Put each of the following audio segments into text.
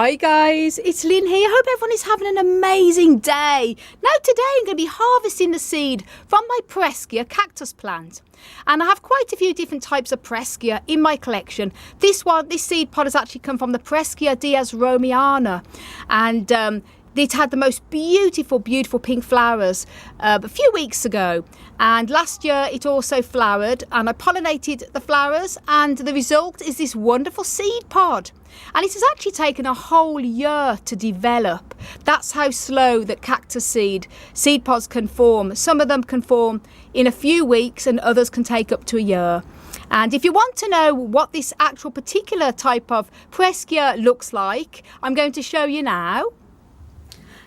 Hi guys, it's Lynn here. Hope everyone is having an amazing day. Now today I'm going to be harvesting the seed from my Pereskia cactus plant. And I have quite a few different types of Pereskia in my collection. This seed pod has actually come from the Pereskia Romiana. And it had the most beautiful pink flowers a few weeks ago, and last year it also flowered, and I pollinated the flowers, and the result is this wonderful seed pod. And it has actually taken a whole year to develop. That's how slow that cactus seed pods can form. Some of them can form in a few weeks and others can take up to a year. And if you want to know what this actual particular type of Pereskia looks like, I'm going to show you now.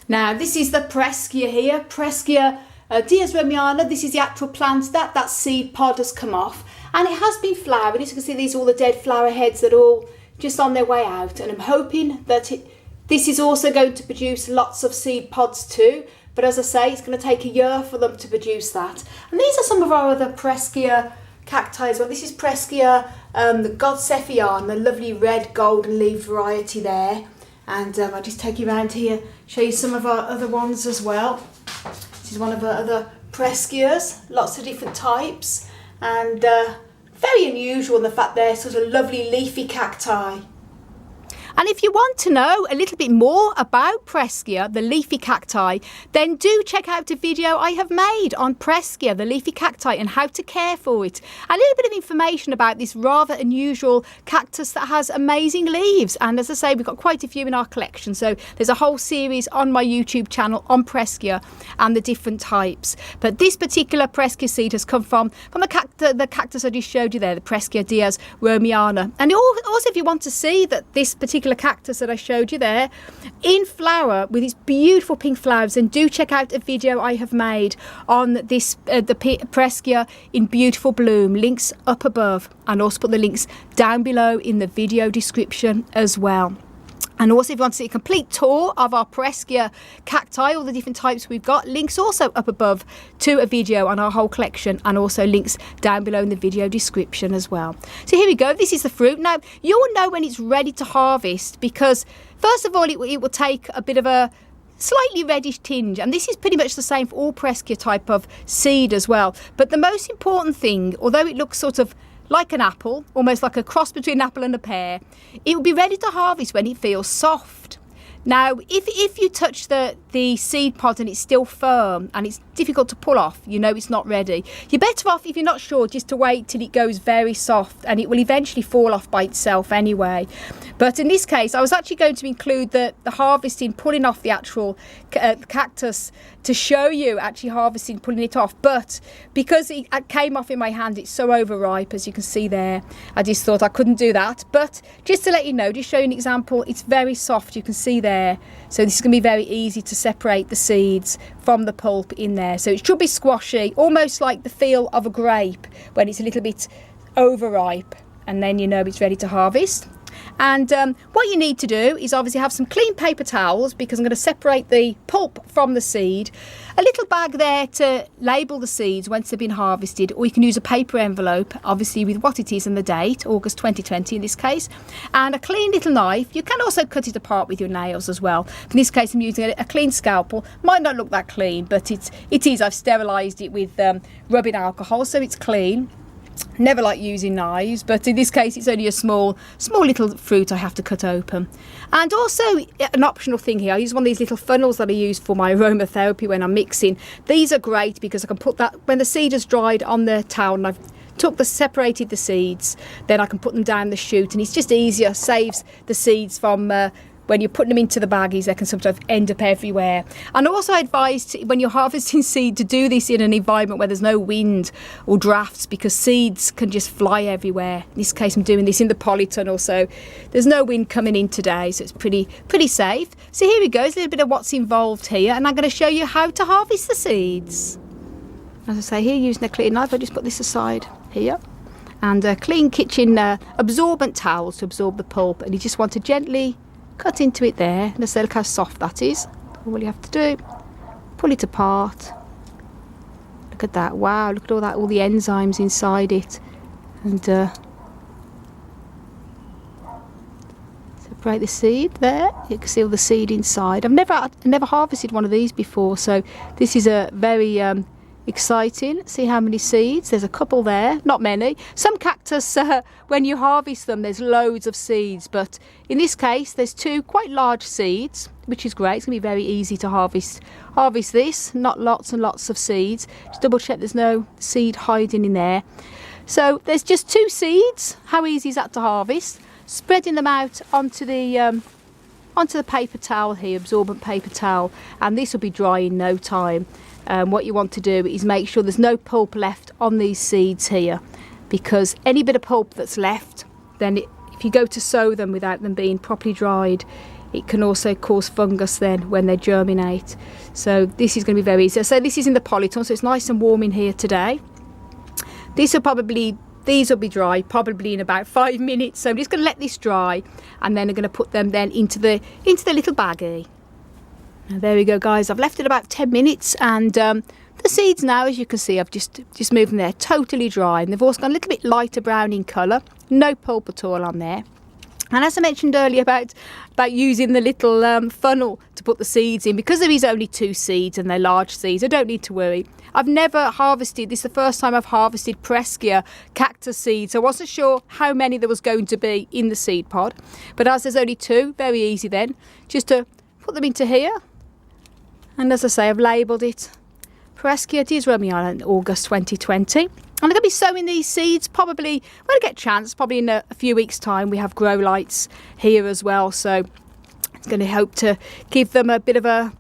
Now this is the Pereskia here, Pereskia Romiana. This is the actual plant that seed pod has come off, and it has been flowering. As you can see, these are all the dead flower heads that are all just on their way out, and I'm hoping that this is also going to produce lots of seed pods too. But as I say, it's going to take a year for them to produce that. And these are some of our other Pereskia cacti as well. This is Pereskia the Godsephion, the lovely red golden leaf variety there. And I'll just take you around here, show you some of our other ones as well. This is one of our other Pereskias, lots of different types, and very unusual in the fact they're sort of lovely leafy cacti. And if you want to know a little bit more about Pereskia, the leafy cacti, then do check out a video I have made on Pereskia, the leafy cacti, and how to care for it. A little bit of information about this rather unusual cactus that has amazing leaves. And as I say, we've got quite a few in our collection. So there's a whole series on my YouTube channel on Pereskia and the different types. But this particular Pereskia seed has come from the cactus I just showed you there, the Pereskia Romiana. And also, if you want to see that this particular cactus that I showed you there in flower with its beautiful pink flowers, and do check out a video I have made on this the Pereskia in beautiful bloom. Links up above, and also put the links down below in the video description as well. And also, if you want to see a complete tour of our Pereskia cacti, all the different types we've got, links also up above to a video on our whole collection, and also links down below in the video description as well. So here we go, this is the fruit. Now, you will know when it's ready to harvest because, first of all, it will take a bit of a slightly reddish tinge, and this is pretty much the same for all Pereskia type of seed as well. But the most important thing, although it looks sort of like an apple, almost like a cross between an apple and a pear, it will be ready to harvest when it feels soft. Now, if you touch the seed pod and it's still firm and it's difficult to pull off, you know it's not ready. You're better off, if you're not sure, just to wait till it goes very soft, and it will eventually fall off by itself anyway. But in this case, I was actually going to include the harvesting, pulling off the actual cactus to show you actually harvesting, pulling it off. But because it came off in my hand, it's so overripe, as you can see there, I just thought I couldn't do that. But just to let you know, just show you an example, it's very soft, you can see there. So this is going to be very easy to separate the seeds from the pulp in there. So it should be squashy, almost like the feel of a grape when it's a little bit overripe, and then you know it's ready to harvest. And what you need to do is obviously have some clean paper towels, because I'm going to separate the pulp from the seed. A little bag there to label the seeds once they've been harvested, or you can use a paper envelope, obviously with what it is and the date, August 2020 in this case, and a clean little knife. You can also cut it apart with your nails as well. In this case I'm using a clean scalpel. Might not look that clean, but it is. I've sterilised it with rubbing alcohol, so it's clean. Never like using knives, but in this case it's only a small little fruit I have to cut open. And also an optional thing here, I use one of these little funnels that I use for my aromatherapy when I'm mixing. These are great because I can put that, when the seed has dried on the towel and I've separated the seeds, then I can put them down the chute, and it's just easier, saves the seeds from when you're putting them into the baggies, they can sometimes end up everywhere. And also I advise, when you're harvesting seed, to do this in an environment where there's no wind or drafts, because seeds can just fly everywhere. In this case I'm doing this in the polytunnel, so there's no wind coming in today, so it's pretty safe. So here we go, there's a little bit of what's involved here, and I'm going to show you how to harvest the seeds. As I say here, using a clean knife, I just put this aside here. And clean kitchen absorbent towels to absorb the pulp, and you just want to gently cut into it there. Let's look how soft that is. All you have to do, pull it apart. Look at that, wow, look at all that, all the enzymes inside it. And so separate the seed there. You can see all the seed inside. I've never harvested one of these before, so this is a very exciting. See how many seeds? There's a couple there, not many. Some cactus, when you harvest them, there's loads of seeds, but in this case there's 2 quite large seeds, which is great. It's going to be very easy to harvest this, not lots and lots of seeds. Just double check there's no seed hiding in there. So there's just 2 seeds. How easy is that to harvest? Spreading them out onto the paper towel here, absorbent paper towel, and this will be dry in no time. What you want to do is make sure there's no pulp left on these seeds here, because any bit of pulp that's left, then if you go to sow them without them being properly dried, it can also cause fungus then when they germinate. So this is going to be very easy. So this is in the polytunnel, so it's nice and warm in here today. These will be dry probably in about 5 minutes, so I'm just going to let this dry, and then I'm going to put them then into the little baggie. Now, there we go, guys. I've left it about 10 minutes, and the seeds now, as you can see, I've just moved them there, totally dry, and they've also gone a little bit lighter brown in colour, no pulp at all on there. And as I mentioned earlier about using the little funnel to put the seeds in, because there is only 2 seeds and they're large seeds, I don't need to worry. I've never harvested, this is the first time I've harvested Pereskia cactus seeds. I wasn't sure how many there was going to be in the seed pod, but as there's only 2, very easy then, just to put them into here. And as I say, I've labelled it Pereskia Cactus in August 2020. I'm going to be sowing these seeds probably when I get a chance, probably in a few weeks' time. We have grow lights here as well, so it's going to hope to give them a bit of a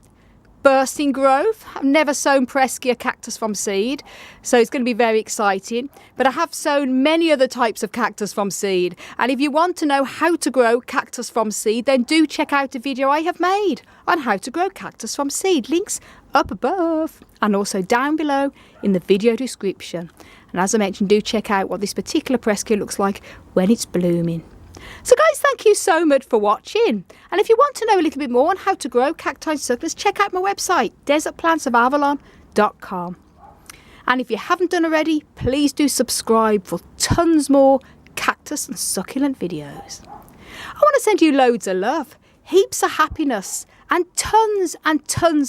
bursting growth. I've never sown Pereskia cactus from seed, so it's going to be very exciting. But I have sown many other types of cactus from seed, and if you want to know how to grow cactus from seed, then do check out a video I have made on how to grow cactus from seed. Links up above and also down below in the video description. And as I mentioned, do check out what this particular Pereskia looks like when it's blooming. So guys, thank you so much for watching. And if you want to know a little bit more on how to grow cacti and succulents, check out my website, desertplantsofavalon.com. And if you haven't done already, please do subscribe for tons more cactus and succulent videos. I want to send you loads of love, heaps of happiness, and tons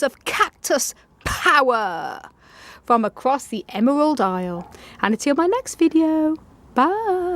of cactus power from across the Emerald Isle. And until my next video, bye.